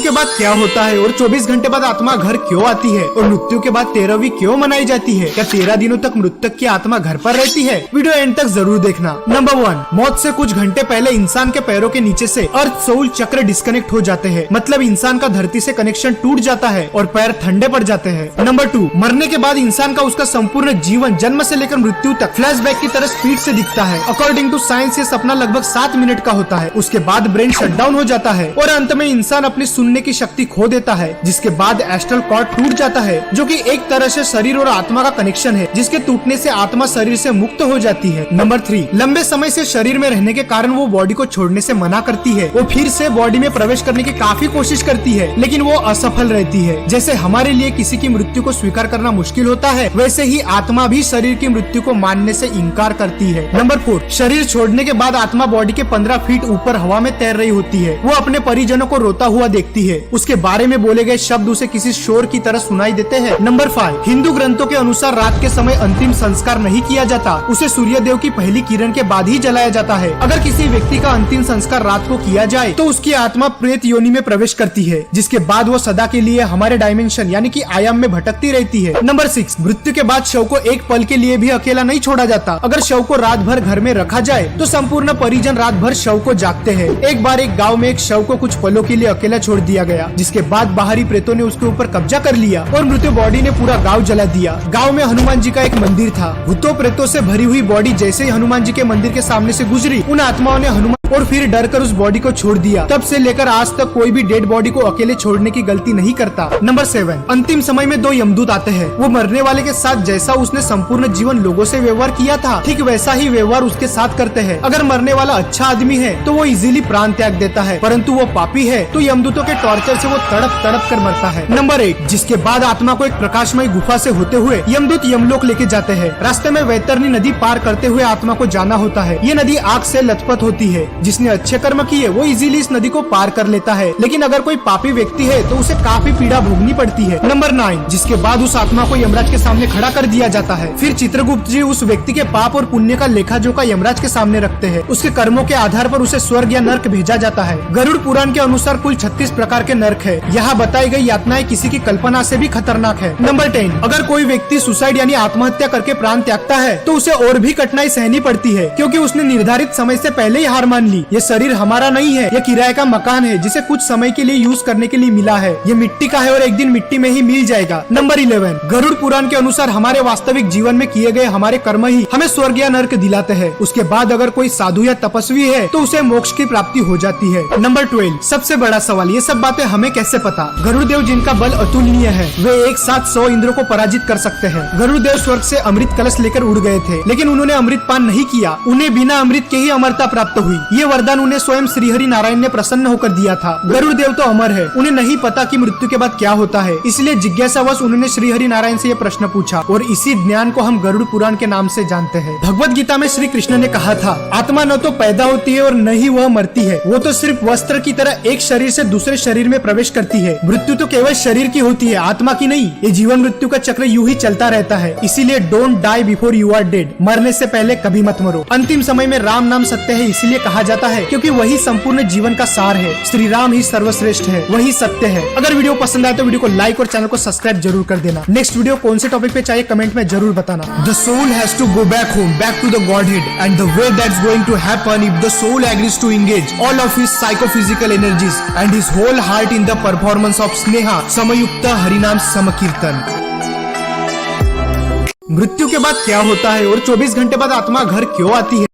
के बाद क्या होता है और 24 घंटे बाद आत्मा घर क्यों आती है और मृत्यु के बाद 13वीं क्यों मनाई जाती है? क्या 13 दिनों तक मृतक की आत्मा घर पर रहती है? वीडियो एंड तक जरूर देखना। नंबर 1, मौत से कुछ घंटे पहले इंसान के पैरों के नीचे से अर्थ सोल चक्र डिस्कनेक्ट हो जाते हैं, मतलब इंसान का धरती से कनेक्शन टूट जाता है और पैर ठंडे पड़ जाते हैं। नंबर 2, मरने के बाद इंसान का उसका संपूर्ण जीवन जन्म से लेकर मृत्यु तक फ्लैशबैक की तरह स्पीड से दिखता है। अकॉर्डिंग टू साइंस ये सपना लगभग 7 मिनट का होता है। उसके बाद ब्रेन शटडाउन हो जाता है और अंत में इंसान अपनी सुनने की शक्ति खो देता है, जिसके बाद एस्ट्रल कॉर्ड टूट जाता है, जो कि एक तरह से शरीर और आत्मा का कनेक्शन है, जिसके टूटने से आत्मा शरीर से मुक्त हो जाती है। नंबर 3, लंबे समय से शरीर में रहने के कारण वो बॉडी को छोड़ने से मना करती है। वो फिर से बॉडी में प्रवेश करने की काफी कोशिश करती है, लेकिन वो असफल रहती है। जैसे हमारे लिए किसी की मृत्यु को स्वीकार करना मुश्किल होता है, वैसे ही आत्मा भी शरीर की मृत्यु को मानने से इनकार करती है। नंबर 4, शरीर छोड़ने के बाद आत्मा बॉडी के 15 फीट ऊपर हवा में तैर रही होती है। वो अपने परिजनों को रोता हुआ देखती है। उसके बारे में बोले गए शब्द उसे किसी शोर की तरह सुनाई देते हैं। नंबर 5, हिंदू ग्रंथों के अनुसार रात के समय अंतिम संस्कार नहीं किया जाता, उसे सूर्य देव की पहली किरण के बाद ही जलाया जाता है। अगर किसी व्यक्ति का अंतिम संस्कार रात को किया जाए तो उसकी आत्मा प्रेत योनि में प्रवेश करती है, जिसके बाद वो सदा के लिए हमारे डायमेंशन यानी कि आयाम में भटकती रहती है। नंबर 6, मृत्यु के बाद शव को एक पल के लिए भी अकेला नहीं छोड़ा जाता। अगर शव को रात भर घर में रखा जाए तो संपूर्ण परिजन रात भर शव को जागते हैं। एक बार एक गाँव में एक शव को कुछ पलों के लिए अकेला छोड़ दिया गया, जिसके बाद बाहरी प्रेतों ने उसके ऊपर कब्जा कर लिया और मृत्यु बॉडी ने पूरा गांव जला दिया। गांव में हनुमान जी का एक मंदिर था। भूतों प्रेतों से भरी हुई बॉडी जैसे ही हनुमान जी के मंदिर के सामने से गुजरी, उन आत्माओं ने हनुमान और फिर डरकर उस बॉडी को छोड़ दिया। तब से लेकर आज तक कोई भी डेड बॉडी को अकेले छोड़ने की गलती नहीं करता। नंबर 7, अंतिम समय में 2 यमदूत आते हैं। वो मरने वाले के साथ जैसा उसने संपूर्ण जीवन लोगों से व्यवहार किया था, ठीक वैसा ही व्यवहार उसके साथ करते हैं। अगर मरने वाला अच्छा आदमी है तो वो इजीली प्राण त्याग देता है, परंतु वो पापी है तो यमदूतों के टॉर्चर से वो तड़प तड़प कर मरता है। नंबर 8, जिसके बाद आत्मा को एक प्रकाशमय गुफा से होते हुए यमदूत यमलोक लेके जाते हैं। रास्ते में वैतरणी नदी पार करते हुए आत्मा को जाना होता है। ये नदी आग से लथपथ होती है। जिसने अच्छे कर्म किए वो इजीली इस नदी को पार कर लेता है, लेकिन अगर कोई पापी व्यक्ति है तो उसे काफी पीड़ा भोगनी पड़ती है। नंबर 9, जिसके बाद उस आत्मा को यमराज के सामने खड़ा कर दिया जाता है। फिर चित्रगुप्त जी उस व्यक्ति के पाप और पुण्य का लेखा जोखा यमराज के सामने रखते हैं। उसके कर्मों के आधार पर उसे स्वर्ग या नर्क भेजा जाता है। गरुड़ पुराण के अनुसार कुल 36 प्रकार के नर्क है। यहाँ बताई गई यातनाएं किसी की कल्पना से भी खतरनाक है। नंबर 10, अगर कोई व्यक्ति सुसाइड यानी आत्महत्या करके प्राण त्यागता है तो उसे और भी कठिनाई सहनी पड़ती है, क्योंकि उसने निर्धारित समय से पहले ही हार मान ली। ये शरीर हमारा नहीं है, ये किराए का मकान है जिसे कुछ समय के लिए यूज करने के लिए मिला है। ये मिट्टी का है और एक दिन मिट्टी में ही मिल जाएगा। नंबर 11, गरुड़ पुराण के अनुसार हमारे वास्तविक जीवन में किए गए हमारे कर्म ही हमें स्वर्ग या नर्क दिलाते हैं। उसके बाद अगर कोई साधु या तपस्वी है तो उसे मोक्ष की प्राप्ति हो जाती है। नंबर 12, सबसे बड़ा सवाल, ये सब बातें हमें कैसे पता? गरुड़ देव जिनका बल अतुलनीय है, वे एक साथ 100 इंद्रों को पराजित कर सकते हैं। गरुड़ देव स्वर्ग से अमृत कलश लेकर उड़ गए थे, लेकिन उन्होंने अमृत पान नहीं किया। उन्हें बिना अमृत के ही अमरता प्राप्त हुई। ये वरदान उन्हें स्वयं श्रीहरि नारायण ने प्रसन्न होकर दिया था। गरुड़ देव तो अमर है, उन्हें नहीं पता कि मृत्यु के बाद क्या होता है, इसलिए जिज्ञासावश उन्होंने श्रीहरि नारायण से ये प्रश्न पूछा और इसी ज्ञान को हम गरुड़ पुराण के नाम से जानते हैं। भगवत गीता में श्री कृष्ण ने कहा था, आत्मा न तो पैदा होती है और न ही वह मरती है, वो तो सिर्फ वस्त्र की तरह एक शरीर से दूसरे शरीर में प्रवेश करती है। मृत्यु तो केवल शरीर की होती है, आत्मा की नहीं। ये जीवन मृत्यु का चक्र यूं ही चलता रहता है, इसीलिए don't die before you are dead, मरने से पहले कभी मत मरो। अंतिम समय में राम नाम सत्य है इसलिए कहा जाता है क्योंकि वही संपूर्ण जीवन का सार है। श्री राम ही सर्वश्रेष्ठ है, वही सत्य है। अगर वीडियो पसंद आए तो वीडियो को लाइक और चैनल को सब्सक्राइब जरूर कर देना। नेक्स्ट वीडियो कौन से टॉपिक पे चाहिए कमेंट में जरूर बताना। The soul has to go back home, back to the Godhead, and the way that's going to happen if the soul agrees to engage all of his psychophysical energies and his whole heart in the performance of sneha samyukta harinam sankirtan. मृत्यु के बाद क्या होता है और 24 घंटे बाद आत्मा घर क्यों आती है?